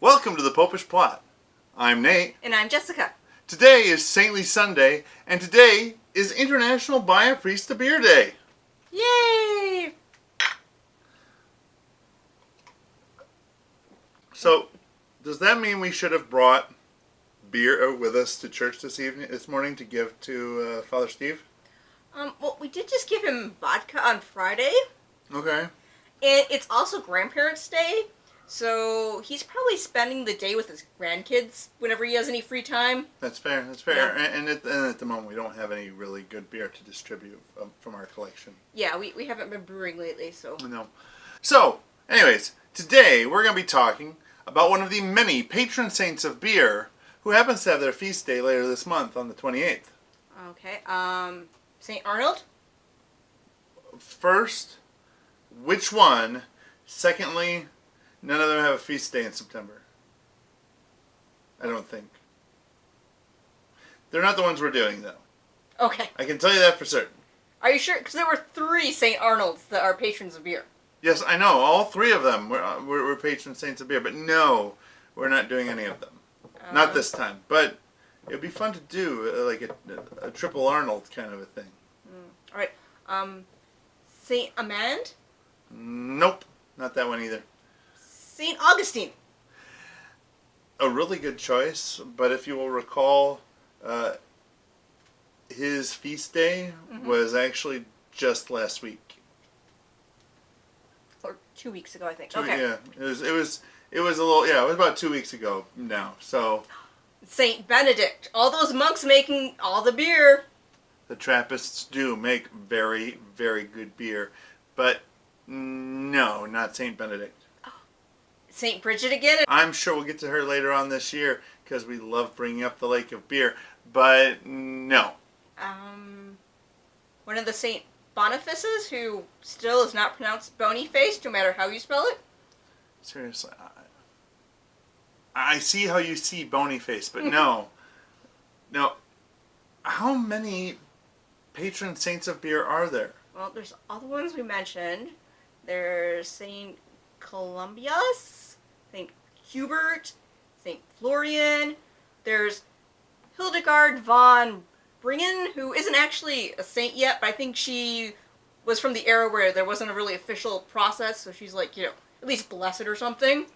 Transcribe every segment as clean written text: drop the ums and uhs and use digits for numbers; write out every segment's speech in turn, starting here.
Welcome to the Popish Plot. I'm Nate. And I'm Jessica. Today is Saintly Sunday, and today is International Buy a Priest a Beer Day. Yay! So, does that mean we should have brought beer with us to church this morning to give to Father Steve? Well, we did just give him vodka on Friday. Okay. And it's also Grandparents' Day. So he's probably spending the day with his grandkids whenever he has any free time. That's fair. That's fair. Yeah. And at the moment, we don't have any really good beer to distribute from our collection. Yeah, we haven't been brewing lately, so. No. So, anyways, today we're going to be talking about one of the many patron saints of beer who happens to have their feast day later this month on the 28th. Okay. St. Arnold? First, which one? Secondly, none of them have a feast day in September. I don't think. They're not the ones we're doing, though. Okay. I can tell you that for certain. Are you sure? Because there were 3 St. Arnolds that are patrons of beer. Yes, I know. All 3 of them were patron saints of beer. But no, we're not doing any of them. Not this time. But it would be fun to do, like a triple Arnold kind of a thing. All right. St. Amand? Nope. Not that one either. St. Augustine. A really good choice, but if you will recall, his feast day was actually just last week. Or 2 weeks ago, I think. Okay. Yeah, it was a little. Yeah, it was about 2 weeks ago now. So. Saint Benedict. All those monks making all the beer. The Trappists do make very, very good beer, but no, not Saint Benedict. St. Bridget again? I'm sure we'll get to her later on this year because we love bringing up the lake of beer, but no. One of the St. Bonifaces who still is not pronounced bony-faced no matter how you spell it? Seriously, I see how you see bony face, but no. No. How many patron saints of beer are there? Well, there's all the ones we mentioned. There's St. Columbius, St. Hubert, St. Florian. There's Hildegard von Bingen, who isn't actually a saint yet, but I think she was from the era where there wasn't a really official process, so she's like, at least blessed or something.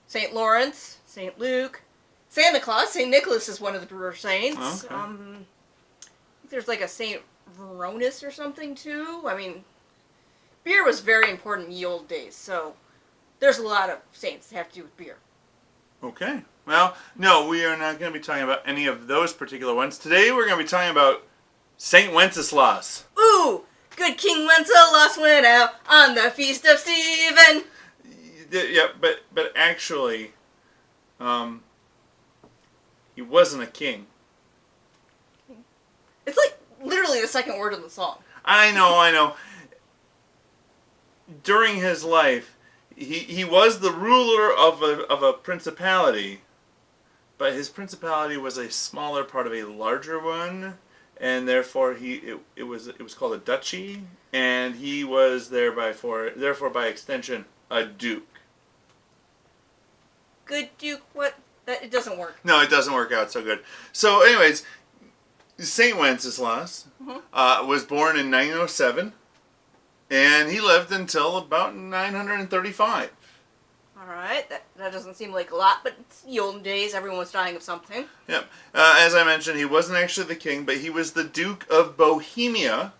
St. Lawrence, St. Luke, Santa Claus, St. Nicholas is one of the brewer saints. Okay. I think there's like a St. Veronis or something too. I mean, beer was very important in the old days, so there's a lot of saints that have to do with beer. Okay. Well, no, we are not going to be talking about any of those particular ones. Today we're going to be talking about St. Wenceslas. Ooh! Good King Wenceslaus went out on the feast of Stephen. Yeah, but actually, he wasn't a king. It's like literally the second word of the song. I know. During his life, he was the ruler of a principality, but his principality was a smaller part of a larger one, and therefore it was called a duchy, and he was therefore by extension a duke. Good Duke, what? It doesn't work. No, it doesn't work out so good. So, anyways, Saint Wenceslas was born in 907, and he lived until about 935. All right, that doesn't seem like a lot, but it's the olden days. Everyone was dying of something. Yep. As I mentioned, he wasn't actually the king, but he was the Duke of Bohemia,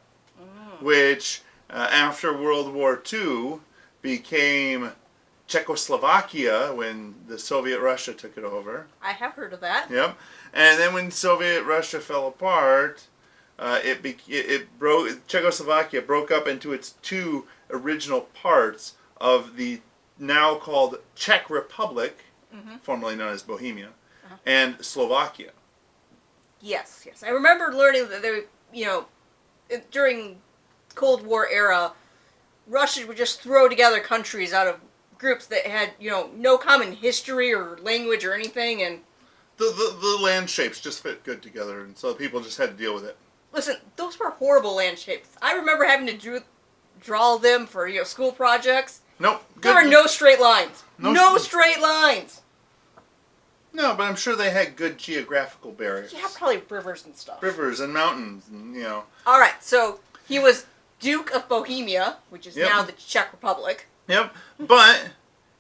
which after World War II became Czechoslovakia when the Soviet Russia took it over. I have heard of that. Yep. And then when Soviet Russia fell apart, Czechoslovakia broke up into its 2 original parts of the now called Czech Republic, formerly known as Bohemia, and Slovakia. Yes. I remember learning that they, during Cold War era, Russia would just throw together countries out of groups that had, no common history or language or anything, and the land shapes just fit good together, and so people just had to deal with it. Listen, those were horrible land shapes. I remember having to draw them for school projects. Nope. There were no straight lines. No straight lines. No, but I'm sure they had good geographical barriers. Yeah, probably rivers and stuff. Rivers and mountains, and All right, so he was Duke of Bohemia, which is Yep. now the Czech Republic. Yep. But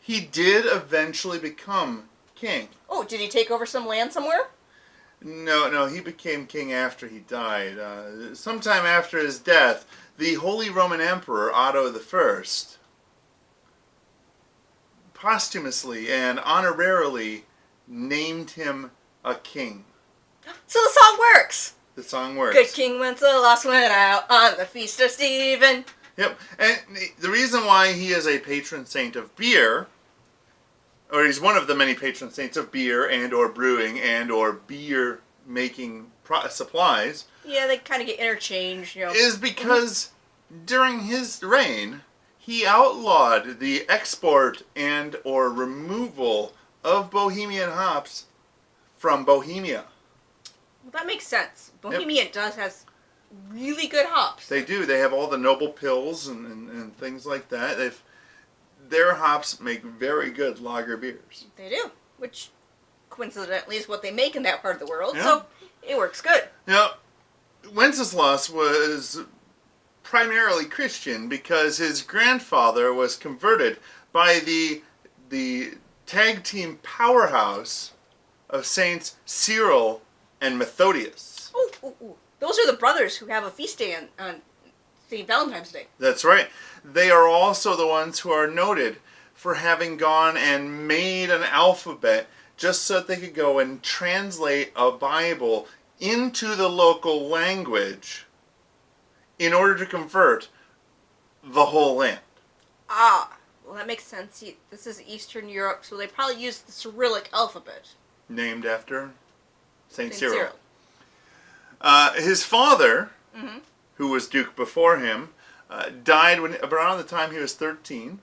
he did eventually become king. Oh, did he take over some land somewhere? No, he became king after he died. Sometime after his death, the Holy Roman Emperor Otto I posthumously and honorarily named him a king. So the song works. The song works. Good King Wenceslas went out on the feast of Stephen. Yep, and the reason why he is a patron saint of beer, or he's one of the many patron saints of beer and or brewing and or beer making supplies, Yeah, they kind of get interchanged, is because during his reign, he outlawed the export and or removal of Bohemian hops from Bohemia. Well, that makes sense. Bohemia does has really good hops. They do. They have all the noble pills and things like that. Their hops make very good lager beers. They do, which coincidentally is what they make in that part of the world, Yeah. so it works good. Now, Wenceslas was primarily Christian because his grandfather was converted by the tag team powerhouse of Saints Cyril and Methodius. Ooh. Those are the brothers who have a feast day on St. Valentine's Day. That's right. They are also the ones who are noted for having gone and made an alphabet just so that they could go and translate a Bible into the local language in order to convert the whole land. Ah, well that makes sense. This is Eastern Europe, so they probably use the Cyrillic alphabet. Named after Saint Saint Cyril. His father, Mm-hmm. who was Duke before him, died around the time he was 13.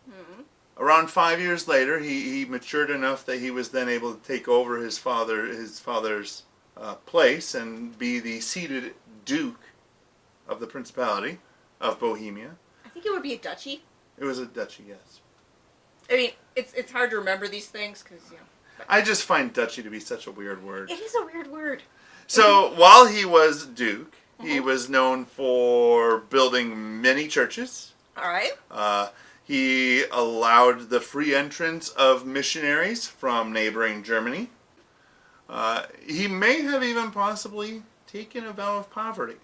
Mm-hmm. Around 5 years later, he matured enough that he was then able to take over his father's place and be the seated Duke of the Principality of Bohemia. I think it would be a duchy. It was a duchy, yes. I mean, it's hard to remember these things because I just find duchy to be such a weird word. it is a weird word. So while he was Duke, he was known for building many churches. All right. He allowed the free entrance of missionaries from neighboring Germany. He may have even possibly taken a vow of poverty.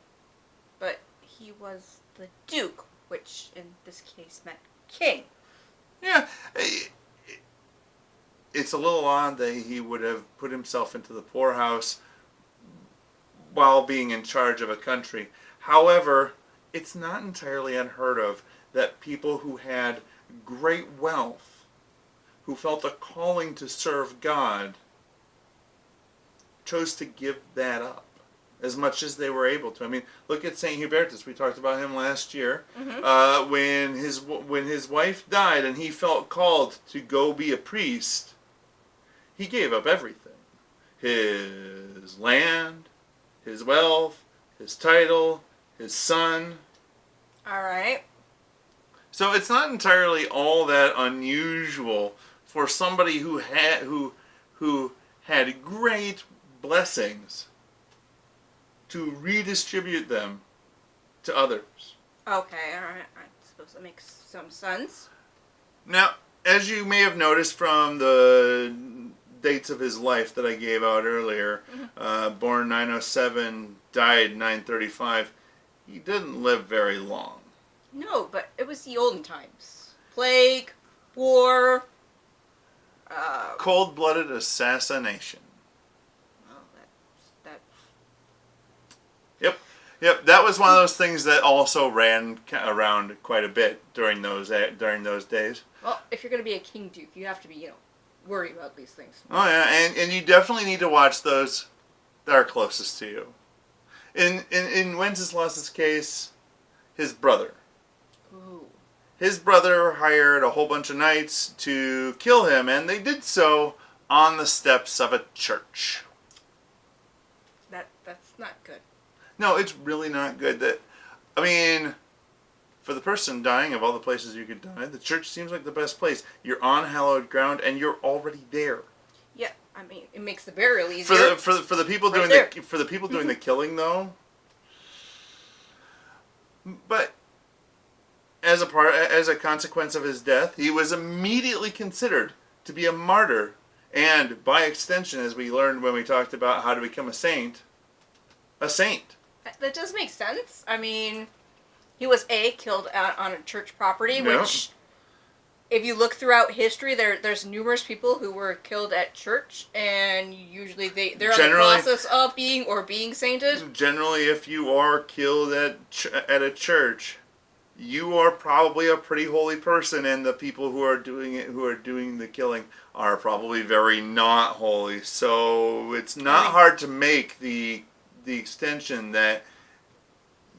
But he was the Duke, which in this case meant king. Yeah, it's a little odd that he would have put himself into the poorhouse while being in charge of a country. However, it's not entirely unheard of that people who had great wealth, who felt a calling to serve God, chose to give that up as much as they were able to. I mean, look at Saint Hubertus. We talked about him last year. Mm-hmm. When his wife died and he felt called to go be a priest, he gave up everything. His land, his wealth, his title, his son. All right. So it's not entirely all that unusual for somebody who had great blessings to redistribute them to others. Okay, all right. I suppose that makes some sense. Now, as you may have noticed from the dates of his life that I gave out earlier, born 907, died 935, he didn't live very long. No, but it was the olden times. Plague, war. Cold-blooded assassination. Well, that. Yep, that was one of those things that also ran around quite a bit during those days. Well, if you're gonna be a king duke, you have to be, worried about these things. Oh yeah, and you definitely need to watch those that are closest to you. In Wenceslas's case, his brother. Ooh. His brother hired a whole bunch of knights to kill him, and they did so on the steps of a church. That's not good. No, it's really not good. For the person dying, of all the places you could die, the church seems like the best place. You're on hallowed ground, and you're already there. Yeah, I mean, it makes the burial For easier. the people Right doing there. for the people doing the killing though. But as a consequence of his death, he was immediately considered to be a martyr, and by extension, as we learned when we talked about how to become a saint. That does make sense. I mean, he was killed out on a church property, Yeah. which, if you look throughout history, there's numerous people who were killed at church, and usually they're on the process of being sainted. Generally, if you are killed at a church, you are probably a pretty holy person, and the people who are doing the killing are probably very not holy. So it's not hard to make the extension that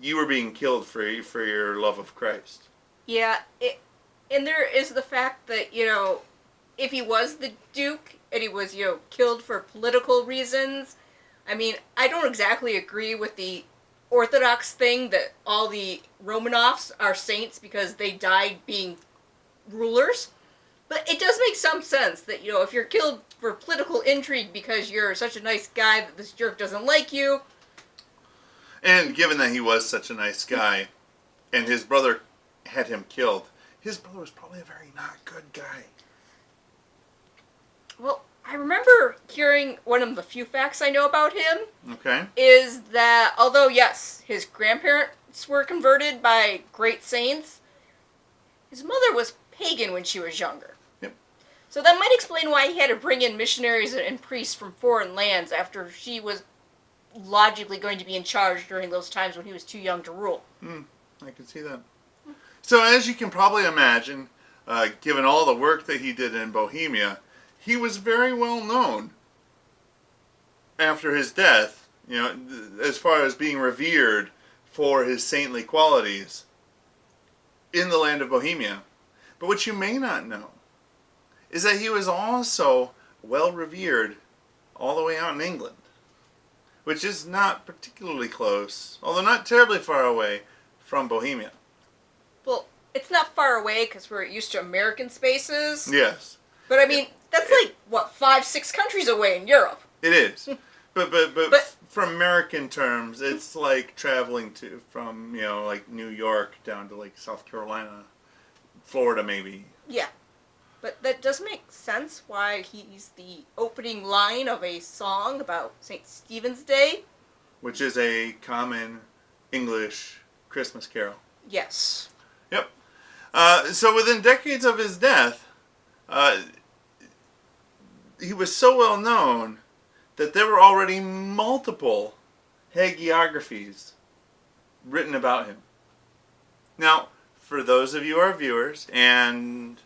you were being killed for your love of Christ. Yeah, and there is the fact that, if he was the Duke and he was, killed for political reasons, I mean, I don't exactly agree with the Orthodox thing that all the Romanovs are saints because they died being rulers. But it does make some sense that, if you're killed for political intrigue because you're such a nice guy that this jerk doesn't like you. And given that he was such a nice guy, and his brother had him killed, his brother was probably a very not good guy. Well, I remember hearing one of the few facts I know about him. Okay. Is that, although, yes, his grandparents were converted by great saints, his mother was pagan when she was younger. Yep. So that might explain why he had to bring in missionaries and priests from foreign lands after she was logically going to be in charge during those times when he was too young to rule. I can see that. So as you can probably imagine, given all the work that he did in Bohemia, he was very well known after his death, as far as being revered for his saintly qualities in the land of Bohemia. But what you may not know is that he was also well revered all the way out in England, which is not particularly close, although not terribly far away from Bohemia. Well, it's not far away because we're used to American spaces. Yes. But I mean, that's 5-6 countries away in Europe. It is. But from American terms, it's like traveling from New York down to South Carolina, Florida maybe. Yeah. But that does make sense why he's the opening line of a song about St. Stephen's Day. Which is a common English Christmas carol. Yes. Yep. So within decades of his death, he was so well known that there were already multiple hagiographies written about him. Now, for those of you, our viewers, and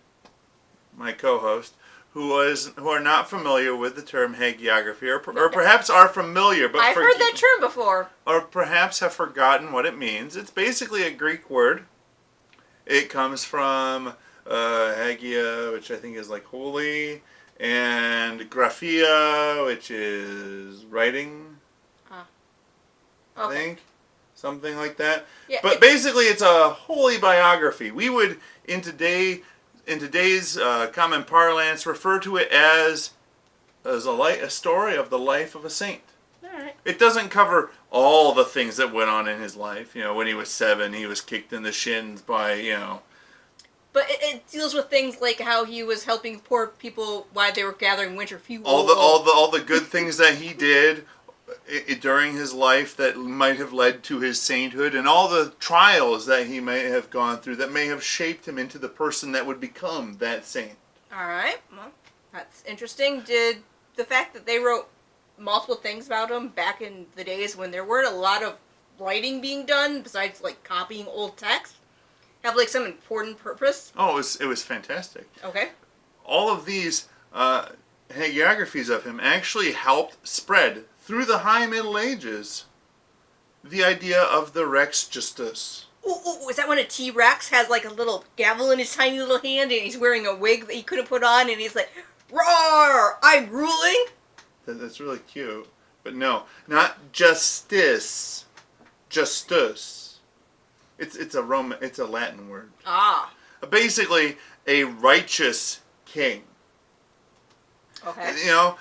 my co-host, who are not familiar with the term hagiography, or perhaps are familiar, but I've heard that term before, or perhaps have forgotten what it means. It's basically a Greek word. It comes from hagia, which I think is holy, and graphia, which is writing. Okay. I think something like that. Yeah, but basically, it's a holy biography. We would in today's common parlance refer to it as a story of the life of a saint. All right. It doesn't cover all the things that went on in his life. When he was 7, he was kicked in the shins by But it deals with things like how he was helping poor people while they were gathering winter fuel. all the good things that he did during his life that might have led to his sainthood, and all the trials that he may have gone through that may have shaped him into the person that would become that saint. All right. Well, that's interesting. Did the fact that they wrote multiple things about him back in the days when there weren't a lot of writing being done besides copying old text have some important purpose? Oh, it was fantastic. Okay. All of these hagiographies of him actually helped spread through the High Middle Ages the idea of the Rex Justus. Ooh, is that when a T-Rex has a little gavel in his tiny little hand and he's wearing a wig that he couldn't put on and he's like, "Roar! I'm ruling"? That's really cute. But no, not Justus. Justus. It's a Latin word. Ah. Basically, a righteous king. Okay. You know,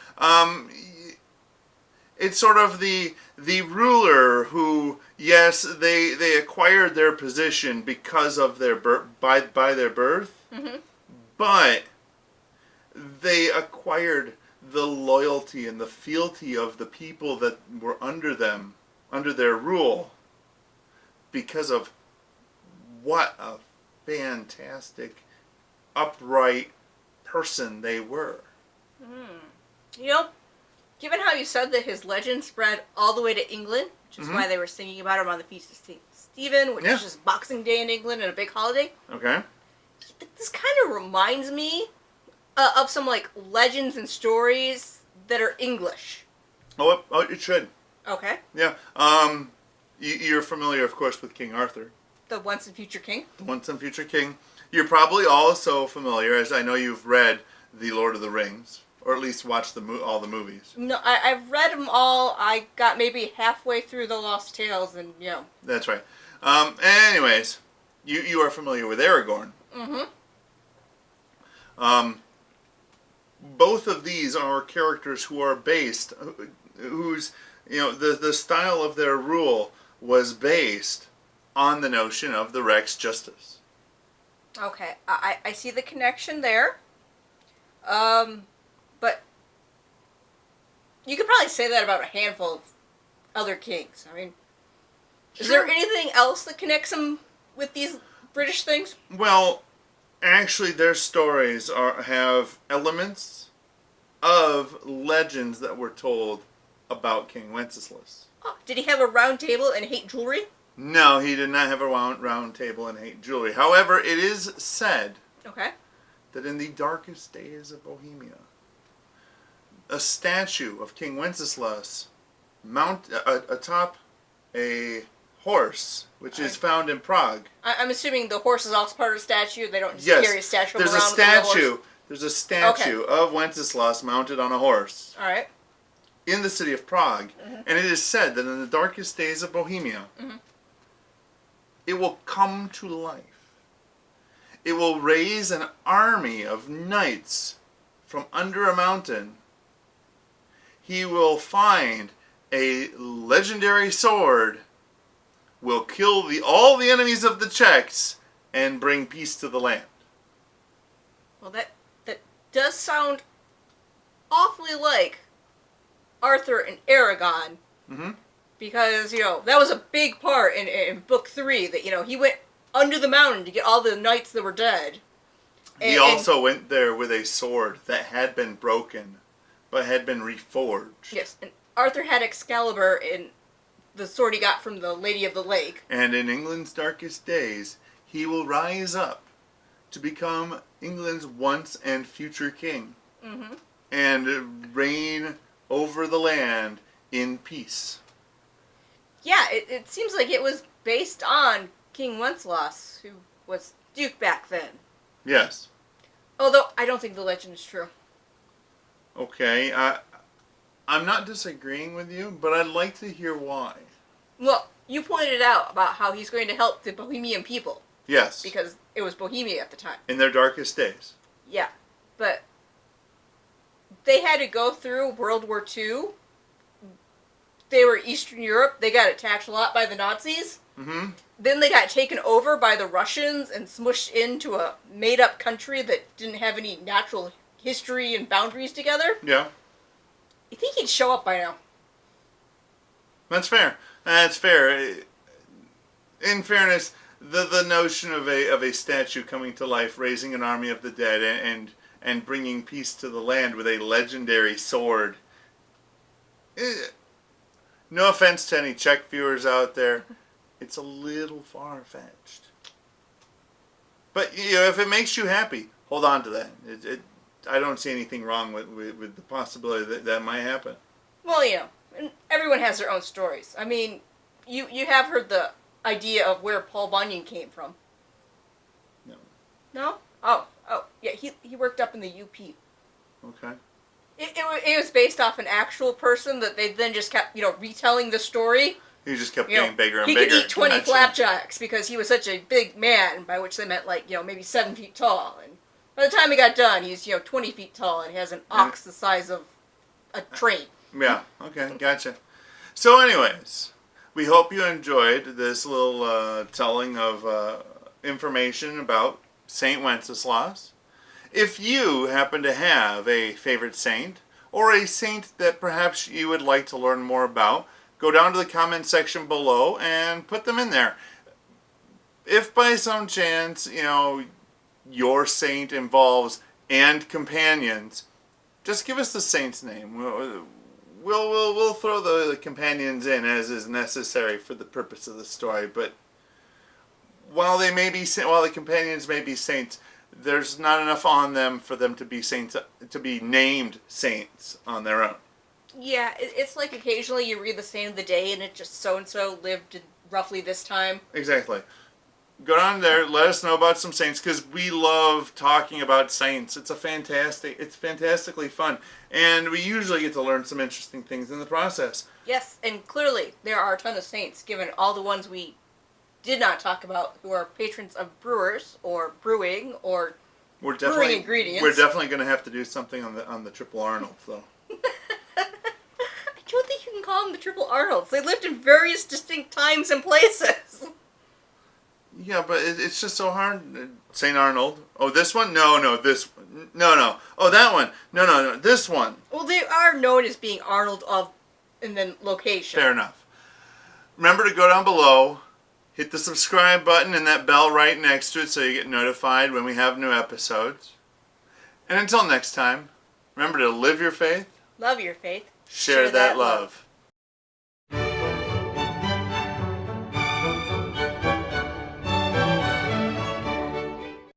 it's sort of the ruler who, yes, they acquired their position because of their by their birth, Mm-hmm. but they acquired the loyalty and the fealty of the people that were under them, under their rule, because of what a fantastic, upright person they were. You know, given how you said that his legend spread all the way to England, which is why they were singing about him on the Feast of St. Stephen, which is just Boxing Day in England and a big holiday. Okay. This kind of reminds me of some like legends and stories that are English. Oh, it should. Okay. Yeah. You're familiar, of course, with King Arthur, The Once and Future King. the once and future king. You're probably also familiar, as I know you've read The Lord of the Rings, or at least watched all the movies. No, I've read them all. I got maybe halfway through the Lost Tales, and That's right. Anyways, you are familiar with Aragorn. Mm-hmm. Both of these are characters who are based, whose the style of their rule was based on the notion of the Rex Justus. Okay, I see the connection there. But you could probably say that about a handful of other kings. I mean, is there anything else that connects them with these British things? Well, actually, their stories have elements of legends that were told about King Wenceslas. Oh, did he have a round table and hate jewelry? No, he did not have a round table and hate jewelry. However, it is said Okay. that in the darkest days of Bohemia, a statue of King Wenceslas atop a horse, which is found in Prague. I'm assuming the horse is also part of the statue. They don't just Yes, carry a statue there's around a with a real statue. horse? There's a statue of Wenceslas mounted on a horse All right. in the city of Prague, and it is said that in the darkest days of Bohemia, it will come to life. It will raise an army of knights from under a mountain. He will find a legendary sword, will kill all the enemies of the Czechs, and bring peace to the land. Well, that does sound awfully like Arthur and Aragon. Mm-hmm. Because, that was a big part in Book 3, that, he went under the mountain to get all the knights that were dead. He also went there with a sword that had been broken, but had been reforged. Yes, and Arthur had Excalibur in the sword he got from the Lady of the Lake. And in England's darkest days, he will rise up to become England's once and future king. Mm-hmm. And reign over the land in peace. Yeah, it seems like it was based on King Wenceslaus, who was Duke back then. Yes. Although, I don't think the legend is true. Okay, I'm not disagreeing with you, but I'd like to hear why. Well, you pointed out about how he's going to help the Bohemian people. Yes. Because it was Bohemia at the time. In their darkest days. Yeah, but they had to go through World War II. They were Eastern Europe. They got attacked a lot by the Nazis. Mm-hmm. Then they got taken over by the Russians and smushed into a made-up country that didn't have any natural history and boundaries together. Yeah. You think he'd show up by now? That's fair. That's fair. In fairness, the notion of a statue coming to life, raising an army of the dead, and bringing peace to the land with a legendary sword. No offense to any Czech viewers out there, it's a little far-fetched. But if it makes you happy, hold on to that. I don't see anything wrong with the possibility that might happen. Well, and everyone has their own stories. I mean, you have heard the idea of where Paul Bunyan came from. No. No? Oh, yeah, he worked up in the UP. Okay. It was based off an actual person that they then just kept, retelling the story. He just kept getting bigger and he bigger. He could eat 20 flapjacks because he was such a big man, by which they meant, maybe 7 feet tall. And By the time he got done, he's 20 feet tall and he has an ox the size of a train. Yeah, okay, gotcha. So anyways, we hope you enjoyed this little telling of information about Saint Wenceslas. If you happen to have a favorite saint, or a saint that perhaps you would like to learn more about, go down to the comment section below and put them in there. If by some chance, your saint involves and companions, just give us the saint's name. We'll throw the companions in as is necessary for the purpose of the story. But while the companions may be saints, there's not enough on them for them to be saints, to be named saints on their own. Yeah, it's like occasionally you read the saint of the day and it just so-and-so lived roughly this time. Exactly. Go down there, let us know about some saints, because we love talking about saints. It's fantastically fun. And we usually get to learn some interesting things in the process. Yes, and clearly there are a ton of saints, given all the ones we did not talk about who are patrons of brewers or brewing or brewing ingredients. We're definitely going to have to do something on the Triple Arnolds, though. I don't think you can call them the Triple Arnolds. They lived in various distinct times and places. Yeah, but it's just so hard. St. Arnold. Oh, this one? No, this one. No. Oh, that one. No, this one. Well, they are known as being Arnold and then location. Fair enough. Remember to go down below, hit the subscribe button and that bell right next to it so you get notified when we have new episodes. And until next time, remember to live your faith. Love your faith. Share that love.